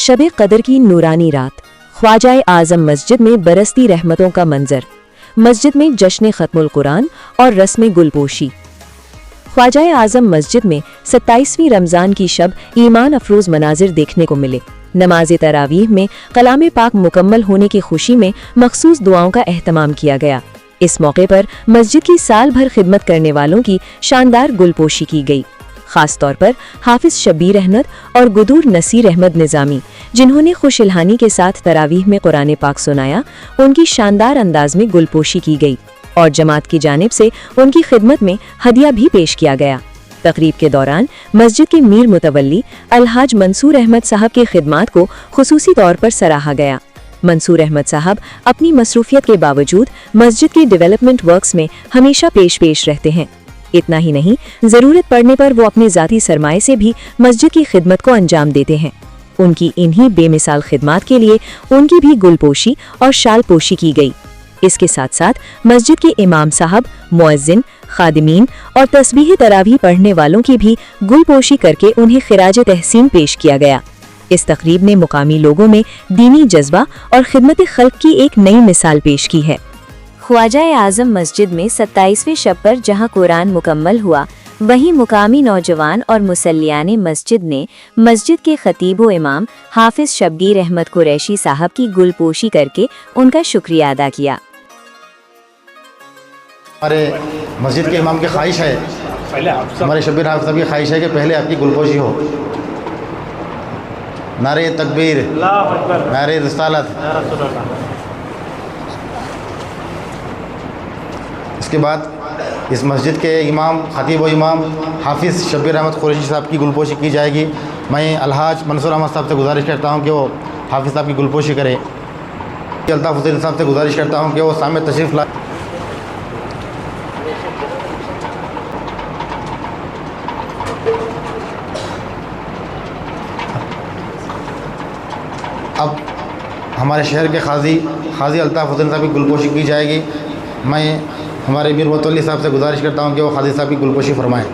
शब कदर की नूरानी रात, ख्वाजा आज़म मस्जिद में बरसती रहमतों का मंजर। मस्जिद में जश्न ख़त्मुल कुरान और रस्म गुलपोशी। ख्वाजा आज़म मस्जिद में 27वीं रमज़ान की शब ईमान अफरोज़ मनाजिर देखने को मिले। नमाज तरावीह में कलाम पाक मुकम्मल होने की खुशी में मखसूस दुआओं का एहतमाम किया गया। इस मौके पर मस्जिद की साल भर खिदमत करने वालों की शानदार गुलपोशी की गई। खास तौर पर हाफिज शब्बीर अहमद और गुदूर नसीर अहमद निज़ामी, जिन्होंने खुशइल्हानी के साथ तरावीह में कुरान पाक सुनाया, उनकी शानदार अंदाज में गुलपोशी की गई और जमात की जानिब से उनकी खिदमत में हदिया भी पेश किया गया। तकरीब के दौरान मस्जिद के मीर मुतवल्ली अलहाज मंसूर अहमद साहब की खिदमात को खुसूसी तौर पर सराहा गया। मंसूर अहमद साहब अपनी मसरूफियत के बावजूद मस्जिद के डेवलपमेंट वर्क्स में हमेशा पेश रहते हैं। इतना ही नहीं, ज़रूरत पड़ने पर वो अपने ज़ाती सरमाए से भी मस्जिद की खिदमत को अंजाम देते हैं। उनकी इन्हीं बेमिसाल खिदमात के लिए उनकी भी गुलपोशी और शालपोशी की गई। इसके साथ साथ मस्जिद के इमाम साहब, मुअज्जिन, खादिमीन और तस्बीह तरावी पढ़ने वालों की भी गुलपोशी करके उन्हें खिराज तहसीन पेश किया गया। इस तकरीब ने मुकामी लोगों में दीनी जज्बा और खिदमत खल्क की एक नई मिसाल पेश की है। ख्वाजा आज़म मस्जिद में 27वें शब पर जहां कुरान मुकम्मल हुआ, वहीं मुकामी नौजवान और मुसल्लियाने मस्जिद ने मस्जिद के खतीब व इमाम हाफिज शब्बीर अहमद कुरैशी साहब की गुलपोशी करके उनका शुक्रिया अदा किया। हमारे मस्जिद के इमाम की ख्वाहिश है, हमारे शब्बीर हाफिज साहब की ख्वाहिश है कि पहले आपकी गुलपोशी हो। नारे तकबीर, नारे रिसालत। इसके बाद इस मस्जिद के इमाम, खतीब व इमाम हाफिज़ शब्बीर अहमद कुरैशी साहब की गुलपोशी की जाएगी। मैं अलहाज मंसूर अहमद साहब से गुजारिश करता हूं कि वो हाफिज़ साहब की गुलपोशी करें। अल्ताफ़ हुसैन साहब से गुजारिश करता हूं कि वो सामने तशरीफ़ लाए। अब हमारे शहर के खाजी अल्ताफ़ हुसैन साहब की गुलपोशी की जाएगी। मैं हमारे मीर मुतवल्ली साहब से गुजारिश करता हूं कि वो खाजी साहब की गुलपोशी फरमाएं।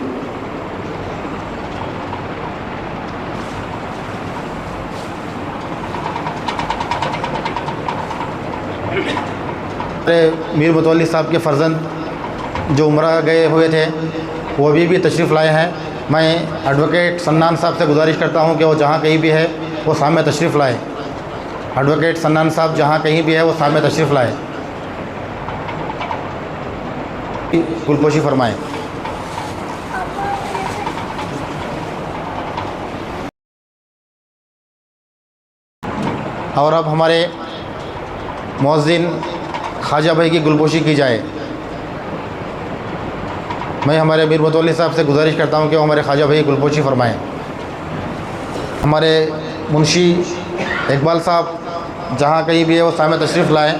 मीर मुतवल्ली साहब के फ़र्जंद जो उम्रा गए हुए थे, वो अभी तशरीफ़ लाए हैं। मैं एडवोकेट सन्नान साहब से गुजारिश करता हूं कि वो जहां कहीं भी है वो सामने तशरीफ़ लाए। एडवोकेट सन्नान साहब जहां कहीं भी है वो सामने तशरीफ़ लाए, गुलपोशी फरमाएं। और अब हमारे मुअज्जिन ख्वाजा भाई की गुलपोशी की जाए। मैं हमारे मीर मुतवल्ली साहब से गुजारिश करता हूं कि वो हमारे ख्वाजा भाई की गुलपोशी फरमाएं। हमारे मुंशी इकबाल साहब जहां कहीं भी है वो सामने तशरीफ़ लाएं,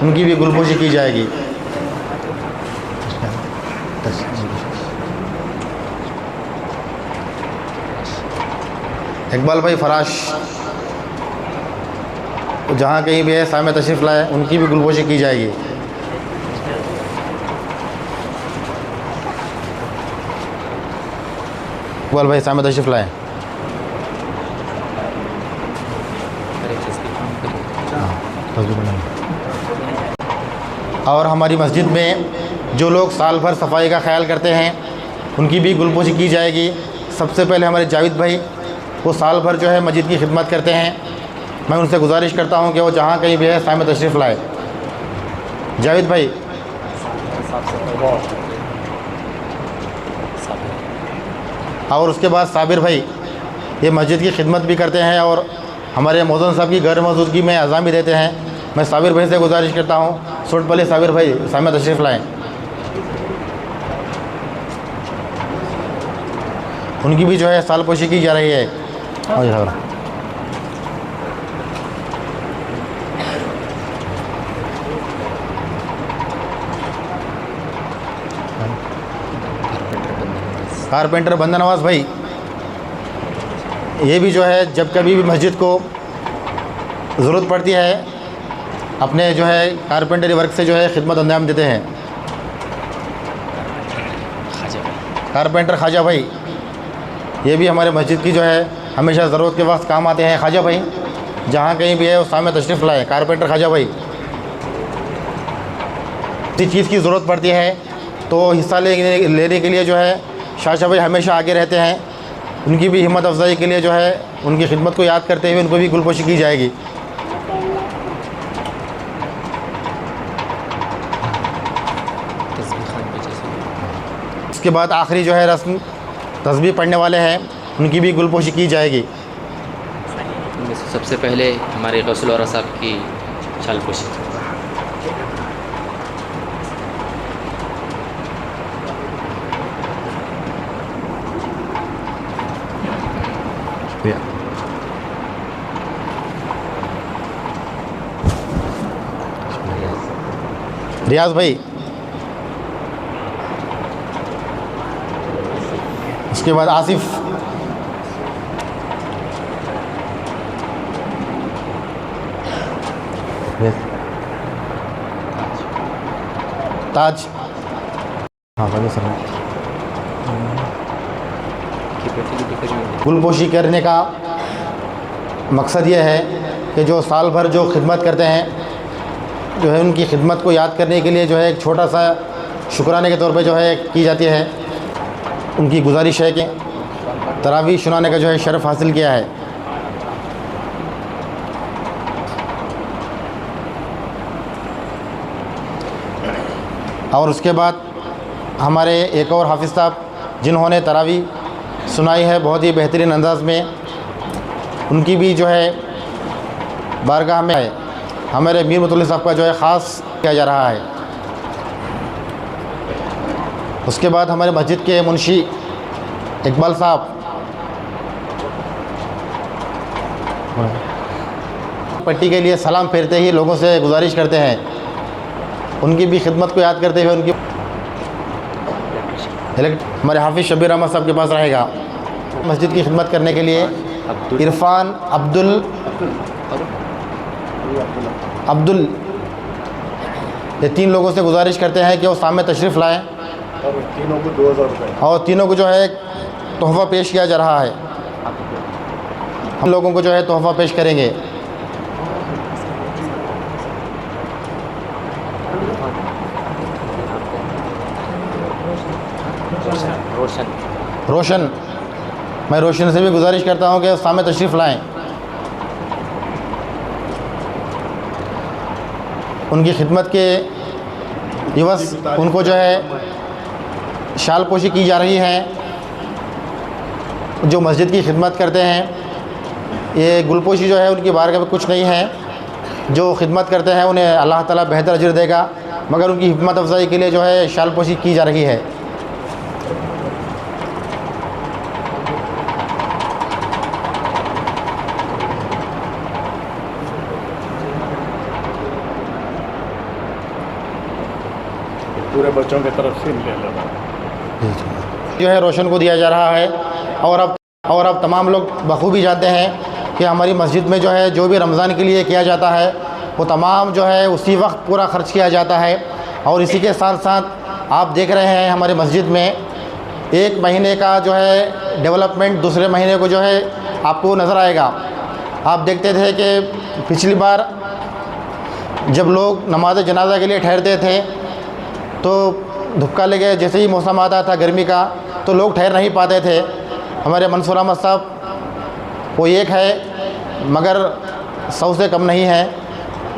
उनकी भी गुलपोशी की जाएगी। इकबाल भाई फराश जहाँ कहीं भी है सामने तशरीफ़ लाए, उनकी भी गुलपोशी की जाएगी। इकबाल भाई सामने तशरीफ़ लाए। और हमारी मस्जिद में जो लोग साल भर सफाई का ख्याल करते हैं, उनकी भी गुलपोशी की जाएगी। सबसे पहले हमारे जावेद भाई, वो साल भर जो है मस्जिद की खिदमत करते हैं। मैं उनसे गुजारिश करता हूं कि वो जहां कहीं भी है सामने तशरीफ़ लाए। जावेद भाई। और उसके बाद साबिर भाई, ये मस्जिद की खिदमत भी करते हैं और हमारे मौज़ून साहब की गैर मौजूदगी में अज़ान भी देते हैं। मैं साबिर भाई से गुजारिश करता हूँ, सोटपल्ली साबिर भाई सामने तशरीफ़ लाएँ। उनकी भी जो है सालपोशी की जा रही है। कारपेंटर बंदा नवाज़ भाई, ये भी जो है जब कभी भी मस्जिद को ज़रूरत पड़ती है, अपने जो है कारपेंटरी वर्क से जो है खिदमत अंजाम देते हैं। कारपेंटर ख्वाजा भाई, ये भी हमारे मस्जिद की जो है हमेशा ज़रूरत के वक्त काम आते हैं। ख्वाजा भाई जहाँ कहीं भी है उस सामने तशरीफ़ लाए, कारपेंटर ख्वाजा भाई। किसी चीज़ की ज़रूरत पड़ती है तो हिस्सा लेने के लिए जो है शाह भाई हमेशा आगे रहते हैं। उनकी भी हिम्मत अफजाई के लिए जो है उनकी खिदमत को याद करते हुए उनको भी गुलपोशी की जाएगी। उसके बाद आखिरी जो है रस्म तस्बीह पढ़ने वाले हैं, उनकी भी गुलपोशी की जाएगी। सबसे पहले हमारे गौसल औरा साहब की शालपोशी। रियाज भाई, उसके बाद आसिफ, ताज। हाँ सर, गुलपोशी करने का मकसद ये है कि जो साल भर जो खिदमत करते हैं जो है उनकी खिदमत को याद करने के लिए जो है एक छोटा सा शुक्राने के तौर पे जो है की जाती है। उनकी गुजारिश है कि तरावी सुनाने का जो है शर्फ़ हासिल किया है। और उसके बाद हमारे एक और हाफिज़ साहब जिन्होंने तरावी सुनाई है बहुत ही बेहतरीन अंदाज में, उनकी भी जो है बारगाह में है हमारे मीर मतुल्ला साहब का जो है ख़ास किया जा रहा है। उसके बाद हमारे मस्जिद के मुंशी इकबाल साहब पट्टी के लिए सलाम फेरते ही लोगों से गुजारिश करते हैं, उनकी भी खिदमत को याद करते हुए उनकी हमारे हाफिज़ शबीर अहमद साहब के पास रहेगा। मस्जिद की खिदमत करने के लिए इरफान अब्दुल ये 3 लोगों से गुजारिश करते हैं कि वो सामने तशरीफ़ लाएँ तीनों को 2000 रुपये और तीनों को जो है तोहफ़ा पेश किया जा रहा है। हम लोगों को जो है तोहफ़ा पेश करेंगे। रोशन, मैं रोशन से भी गुजारिश करता हूँ कि सामने तशरीफ़ लाएँ। उनकी खिदमत के दिवस उनको जो है शाल पोशी की जा रही है। जो मस्जिद की खिदमत करते हैं ये गुलपोशी जो है उनकी बारगाह में कुछ नहीं है। जो खिदमत करते हैं उन्हें अल्लाह ताला बेहतर अजर देगा, मगर उनकी हिम्मत अफजाई के लिए जो है शाल पोशी की जा रही है। पूरे बच्चों की तरफ से ले लेना जो है रोशन को दिया जा रहा है। और अब तमाम लोग बखूबी जानते हैं कि हमारी मस्जिद में जो है जो भी रमज़ान के लिए किया जाता है वो तमाम जो है उसी वक्त पूरा ख़र्च किया जाता है। और इसी के साथ साथ आप देख रहे हैं हमारे मस्जिद में 1 महीने का जो है डेवलपमेंट दूसरे महीने को जो है आपको नज़र आएगा। आप देखते थे कि पिछली बार जब लोग नमाज जनाजा के लिए ठहरते थे तो धुक्का लगे, जैसे ही मौसम आता था गर्मी का तो लोग ठहर नहीं पाते थे। हमारे मंसूर अहमद साहब वो एक है मगर 100 से कम नहीं है,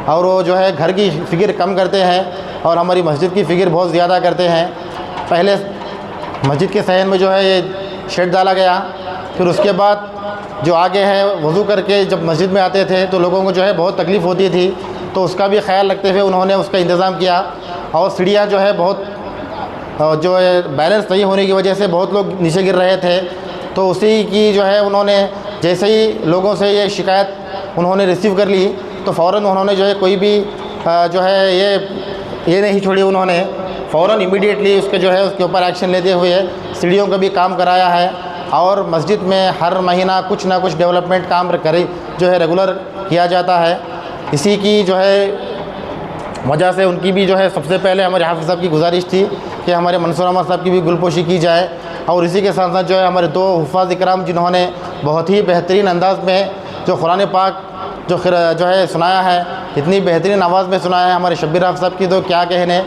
और वो जो है घर की फ़िक्र कम करते हैं और हमारी मस्जिद की फ़िक्र बहुत ज़्यादा करते हैं। पहले मस्जिद के सहन में जो है ये शेड डाला गया, फिर उसके बाद जो आगे है वज़ू करके जब मस्जिद में आते थे तो लोगों को जो है बहुत तकलीफ़ होती थी, तो उसका भी ख्याल रखते हुए उन्होंने उसका इंतज़ाम किया। और सीढ़ियाँ जो है बहुत जो है बैलेंस नहीं होने की वजह से बहुत लोग नीचे गिर रहे थे, तो उसी की जो है उन्होंने जैसे ही लोगों से ये शिकायत उन्होंने रिसीव कर ली तो फ़ौरन उन्होंने जो है कोई भी जो है ये नहीं छोड़ी, उन्होंने फ़ौरन इमीडिएटली उसके जो है उसके ऊपर एक्शन लेते हुए सीढ़ियों का भी काम कराया है। और मस्जिद में हर महीना कुछ ना कुछ डेवलपमेंट काम करे जो है रेगुलर किया जाता है। इसी की जो है वजह से उनकी भी जो है सबसे पहले हमारे हाफिज़ साहब की गुजारिश थी कि हमारे मंसूर अहमद साहब की भी गुलपोशी की जाए। और इसी के साथ साथ जो है हमारे दो हुफ़ाज़ इकराम जिन्होंने बहुत ही बेहतरीन अंदाज़ में जो कुरान पाक जो है सुनाया है, इतनी बेहतरीन आवाज़ में सुनाया है। हमारे शब्बीर आफ़ साहब की तो क्या कहने,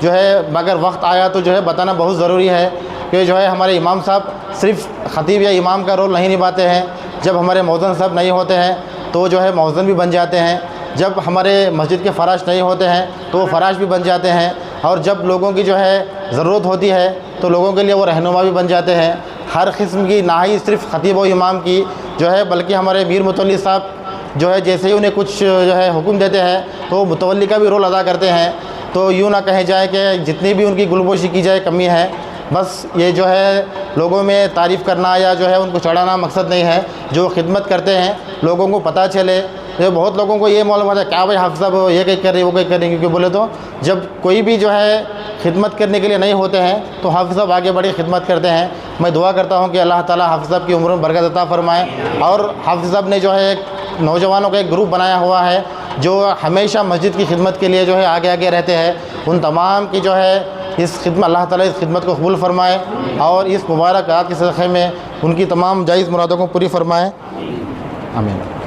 जो है मगर वक्त आया तो जो है बताना बहुत ज़रूरी है कि जो है हमारे इमाम साहब सिर्फ़ ख़तीब या इमाम का रोल नहीं निभाते हैं। जब हमारे मौज़न साहब नहीं होते हैं तो जो है मौज़न भी बन जाते हैं। जब हमारे मस्जिद के फ़राश नहीं होते हैं तो वो फ़राश भी बन जाते हैं। और जब लोगों की जो है ज़रूरत होती है तो लोगों के लिए वो रहनुमा भी बन जाते हैं। हर किस्म की, ना ही सिर्फ़ ख़तीब व इमाम की जो है, बल्कि हमारे मीर मुतवल्ली साहब जो है जैसे ही उन्हें कुछ जो है हुक्म देते हैं तो मुतवल्ली का भी रोल अदा करते हैं। तो यूँ ना कहे जाए कि जितनी भी उनकी गुलगोशी की जाए कमी है। बस ये जो है लोगों में तारीफ़ करना या जो है उनको चढ़ाना मकसद नहीं है। जो खिदमत करते हैं लोगों को पता चले। तो बहुत लोगों को ये मालूम होता है क्या भाई हाफ़िज़ साहब ये कहीं कर रही वो कहीं कर रही, क्योंकि बोले तो जब कोई भी जो है खिदमत करने के लिए नहीं होते हैं तो हाफ़िज़ साहब आगे बड़ी खिदमत करते हैं। मैं दुआ करता हूँ कि अल्लाह ताला हाफ़िज़ साहब की उम्र में बरकत अता फ़रमाए। और हाफ़िज़ साहब ने जो है एक नौजवानों का एक ग्रुप बनाया हुआ है जो हमेशा मस्जिद की खिदमत के लिए जो है आगे आगे रहते हैं। उन तमाम की जो है इस खिदमत, अल्लाह ताला इस खिदमत को कबूल फ़रमाए और इस मुबारक रात के सदक़े में उनकी तमाम जायज़ मुरादों को पूरी फ़रमाए। आमीन।